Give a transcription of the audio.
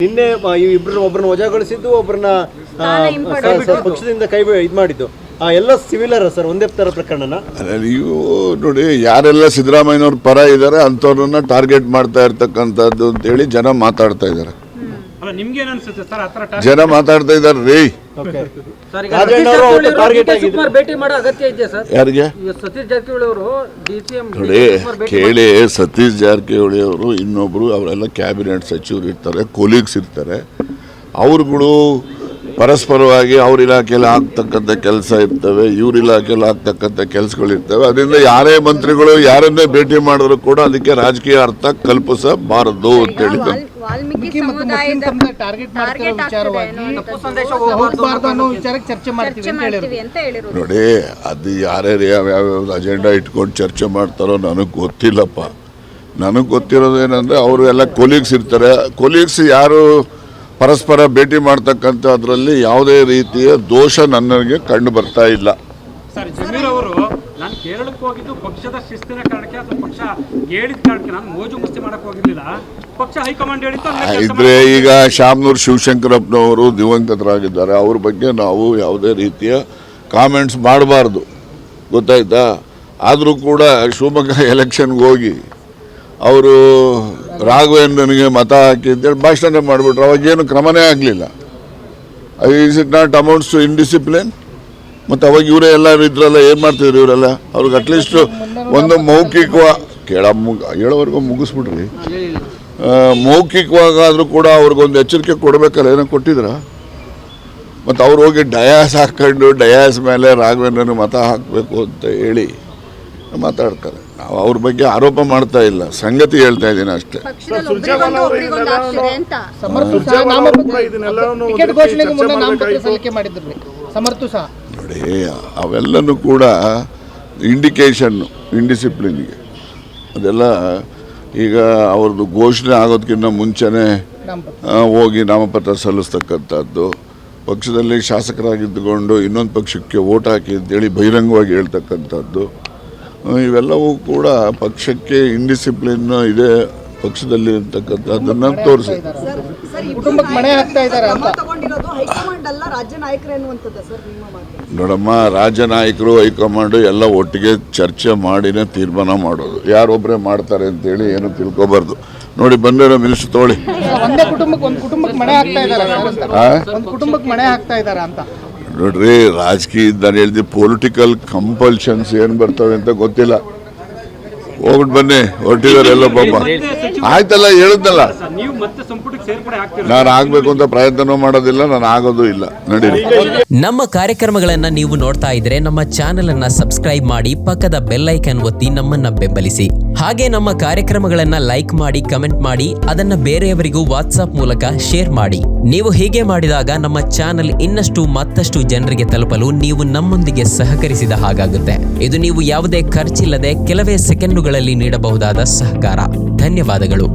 ನಿನ್ನೆ ಒಬ್ಬರನ್ನ ವಜಾಗೊಳಿಸಿದ್ದು, ಒಬ್ಬರನ್ನ ಪಕ್ಷದಿಂದ ಕೈ ಇದು ಮಾಡಿದ್ದು, ಎಲ್ಲ ಸಿವಿಲರ್ ಸರ್, ಒಂದೇ ತರ ಪ್ರಕರಣನ. ನೀವು ನೋಡಿ, ಯಾರೆಲ್ಲ ಸಿದ್ದರಾಮಯ್ಯನವ್ರ ಪರ ಇದ್ದಾರೆ ಅಂಥವ್ರನ್ನ ಟಾರ್ಗೆಟ್ ಮಾಡ್ತಾ ಇರ್ತಕ್ಕಂಥದ್ದು ಅಂತೇಳಿ ಜನ ಮಾತಾಡ್ತಾ ಇದ್ದಾರೆ. ಜನ ಮಾತಾಡ್ತಾ ಇದ್ದಾರೆ ರೀ. ಭೇಟಿ ಮಾಡೋ ಅಗತ್ಯ ಇದೆ ಸರ್. ಯಾರಿಗೆ ಸತೀಶ್ ಜಾರಕಿಹೊಳಿ ಅವರು ನೋಡಿ ಕೇಳಿ, ಸತೀಶ್ ಜಾರಕಿಹೊಳಿ ಅವರು ಇನ್ನೊಬ್ರು ಅವರೆಲ್ಲ ಕ್ಯಾಬಿನೆಟ್ ಸಚಿವರು ಇರ್ತಾರೆ, ಕೊಲೀಗ್ಸ್ ಇರ್ತಾರೆ. ಅವ್ರುಗಳು ಪರಸ್ಪರವಾಗಿ ಅವ್ರ ಇಲಾಖೆಯಲ್ಲಿ ಆಗ್ತಕ್ಕಂಥ ಕೆಲಸ ಇರ್ತವೆ, ಇವ್ರ ಇಲಾಖೆಯಲ್ಲಿ ಆಗ್ತಕ್ಕಂಥ ಕೆಲಸಗಳು ಇರ್ತವೆ. ಅದರಿಂದ ಯಾರೇ ಮಂತ್ರಿಗಳು ಯಾರನ್ನೇ ಭೇಟಿ ಮಾಡಿದ್ರು ಕೂಡ ಅದಕ್ಕೆ ರಾಜಕೀಯ ಅರ್ಥ ಕಲ್ಪಿಸಬಾರದು ಅಂತ ಹೇಳಿದ್ರು. ನೋಡಿ, ಅದು ಯಾರ್ಯಾರು ಯಾವ್ಯಾವ ಅಜೆಂಡಾ ಇಟ್ಕೊಂಡು ಚರ್ಚೆ ಮಾಡ್ತಾರೋ ನನಗೆ ಗೊತ್ತಿಲ್ಲಪ್ಪ. ನನಗೆ ಗೊತ್ತಿರೋದೇನೆಂದರೆ ಅವರು ಎಲ್ಲ ಕೊಲೀಗ್ಸ್ ಇರ್ತಾರೆ. ಕೊಲೀಗ್ಸ್ ಯಾರು ಪರಸ್ಪರ ಭೇಟಿ ಮಾಡ್ತಕ್ಕಂಥ ಅದರಲ್ಲಿ ಯಾವುದೇ ರೀತಿಯ ದೋಷ ನನಗೆ ಕಂಡು ಬರ್ತಾ ಇಲ್ಲ. ಸರ್, ಜಮೀರ್ ಅವರು ನಾನು ಕೇರಳಕ್ಕೆ ಹೋಗಿದ್ದು ಪಕ್ಷದ ಶಿಸ್ತಿನ ಕಾರಣಕ್ಕೆ ಅಥವಾ ಪಕ್ಷ ಹೇಳಿದ ಕಾರಣಕ್ಕೆ, ನಾನು ಮೋಜು ಮಸ್ತಿ ಮಾಡಕ್ಕೆ ಹೋಗಿರ್ಲಿಲ್ಲ. ಪಕ್ಷ ಹೈಕಮಾಂಡ್ ಹೇಳಿತ್ತು ಇದ್ರೆ ಈಗ ಶಾಮನೂರು ಶಿವಶಂಕರಪ್ಪನವರು ದಿವಂಗತರಾಗಿದ್ದಾರೆ, ಅವ್ರ ಬಗ್ಗೆ ನಾವು ಯಾವುದೇ ರೀತಿಯ ಕಾಮೆಂಟ್ಸ್ ಮಾಡಬಾರ್ದು, ಗೊತ್ತಾಯ್ತಾ. ಆದರೂ ಕೂಡ ಶಿವಮೊಗ್ಗ ಎಲೆಕ್ಷನ್ಗೆ ಹೋಗಿ ಅವರು ರಾಘವೇಂದ್ರನಿಗೆ ಮತ ಹಾಕಿ ಅಂತೇಳಿ ಭಾಷಣ ಮಾಡಿಬಿಟ್ರು. ಅವಾಗೇನು ಕ್ರಮನೇ ಆಗಲಿಲ್ಲ. Is it not amounts to indiscipline? ಮತ್ತು ಅವಾಗ ಇವರೇ ಎಲ್ಲ ಇದ್ರಲ್ಲ, ಏನು ಮಾಡ್ತಿದ್ರು ಇವರೆಲ್ಲ? ಅವ್ರಿಗೆ ಅಟ್ಲೀಸ್ಟ್ ಒಂದು ಹೇಳೋವರೆಗೂ ಮುಗಿಸ್ಬಿಟ್ರಿ. ಮೌಖಿಕವಾಗಾದರೂ ಕೂಡ ಅವ್ರಿಗೊಂದು ಎಚ್ಚರಿಕೆ ಕೊಡಬೇಕಲ್ಲ, ಏನೋ ಕೊಟ್ಟಿದ್ರ? ಮತ್ತು ಅವ್ರು ಹೋಗಿ ಡಯಾಸ್ ಹಾಕ್ಕೊಂಡು ಡಯಾಸ್ ಮೇಲೆ ರಾಘವೇಂದ್ರನ ಮತ ಹಾಕಬೇಕು ಅಂತ ಹೇಳಿ ಮಾತಾಡ್ತಾರೆ. ನಾವು ಅವ್ರ ಬಗ್ಗೆ ಆರೋಪ ಮಾಡ್ತಾ ಇಲ್ಲ, ಸಂಗತಿ ಹೇಳ್ತಾ ಇದ್ದೀನಿ ಅಷ್ಟೇ. ನೋಡಿ, ಅವೆಲ್ಲನೂ ಕೂಡ ಇಂಡಿಕೇಶನ್ನು ಇಂಡಿಸಿಪ್ಲಿನ್ಗೆ. ಅದೆಲ್ಲ ಈಗ ಅವ್ರದ್ದು ಘೋಷಣೆ ಆಗೋದಕ್ಕಿಂತ ಮುಂಚೆನೇ ಹೋಗಿ ನಾಮಪತ್ರ ಸಲ್ಲಿಸ್ತಕ್ಕಂಥದ್ದು, ಪಕ್ಷದಲ್ಲಿ ಶಾಸಕರಾಗಿದ್ದುಕೊಂಡು ಇನ್ನೊಂದು ಪಕ್ಷಕ್ಕೆ ವೋಟ್ ಹಾಕಿ ಅಂತೇಳಿ ಬಹಿರಂಗವಾಗಿ ಹೇಳ್ತಕ್ಕಂಥದ್ದು, ಇವೆಲ್ಲವೂ ಕೂಡ ಪಕ್ಷಕ್ಕೆ ಇಂಡಿಸಿಪ್ಲಿನ್ ಇದೆ ಪಕ್ಷದಲ್ಲಿ ಅಂತಕ್ಕಂಥದ್ದನ್ನ ತೋರಿಸಿ. ನೋಡಮ್ಮ, ರಾಜ್ಯ ನಾಯಕರು ಹೈಕಮಾಂಡ್ ಎಲ್ಲ ಒಟ್ಟಿಗೆ ಚರ್ಚೆ ಮಾಡಿನೇ ತೀರ್ಮಾನ ಮಾಡೋದು. ಯಾರೊಬ್ಬರೇ ಮಾಡ್ತಾರೆ ಅಂತೇಳಿ ಏನು ತಿಳ್ಕೊಬಾರ್ದು. ನೋಡಿ, ಬಂದಿರೋ ಮಿನಿಸ್ಟರ್ ತಗೊಳ್ಳಿ. ನೋಡ್ರಿ, ರಾಜಕೀಯದ ನಾನು ಹೇಳ್ದೆ, ಪೊಲಿಟಿಕಲ್ ಕಂಪಲ್ಷನ್ಸ್ ಏನು ಬರ್ತವೆ ಅಂತ ಗೊತ್ತಿಲ್ಲ. ಹೋಗ್ಬಿಟ್ಟು ಬನ್ನಿ, ಹೊರಟಿದ್ದಾರೆ ಎಲ್ಲ ಪಾಪ. ಆಯ್ತಲ್ಲ, ಹೇಳಿದ್ನಲ್ಲ, ನಾನು ಆಗ್ಬೇಕು ಅಂತ ಪ್ರಯತ್ನ ಮಾಡೋದಿಲ್ಲ, ನಾನು ಆಗೋದು ಇಲ್ಲ. ನಡೀರಿ. ನಮ್ಮ ಕಾರ್ಯಕ್ರಮಗಳನ್ನ ನೀವು ನೋಡ್ತಾ ಇದ್ರೆ ನಮ್ಮ ಚಾನೆಲ್ ಅನ್ನ ಸಬ್ಸ್ಕ್ರೈಬ್ ಮಾಡಿ, ಪಕ್ಕದ ಬೆಲ್ ಐಕಾನ್ ಒತ್ತಿ ನಮ್ಮನ್ನ ಬೆಂಬಲಿಸಿ. ಹಾಗೆ ನಮ್ಮ ಕಾರ್ಯಕ್ರಮಗಳನ್ನ ಲೈಕ್ ಮಾಡಿ, ಕಮೆಂಟ್ ಮಾಡಿ, ಅದನ್ನ ಬೇರೆಯವರಿಗೂ ವಾಟ್ಸ್ಆಪ್ ಮೂಲಕ ಶೇರ್ ಮಾಡಿ. ನೀವು ಹೀಗೆ ಮಾಡಿದಾಗ ನಮ್ಮ ಚಾನೆಲ್ ಇನ್ನಷ್ಟು ಮತ್ತಷ್ಟು ಜನರಿಗೆ ತಲುಪಲು ನೀವು ನಮ್ಮೊಂದಿಗೆ ಸಹಕರಿಸಿದ ಹಾಗಾಗುತ್ತೆ. ಇದು ನೀವು ಯಾವುದೇ ಖರ್ಚಿಲ್ಲದೆ ಕೆಲವೇ ಸೆಕೆಂಡುಗಳಲ್ಲಿ ನೀಡಬಹುದಾದ ಸಹಕಾರ. ಧನ್ಯವಾದಗಳು.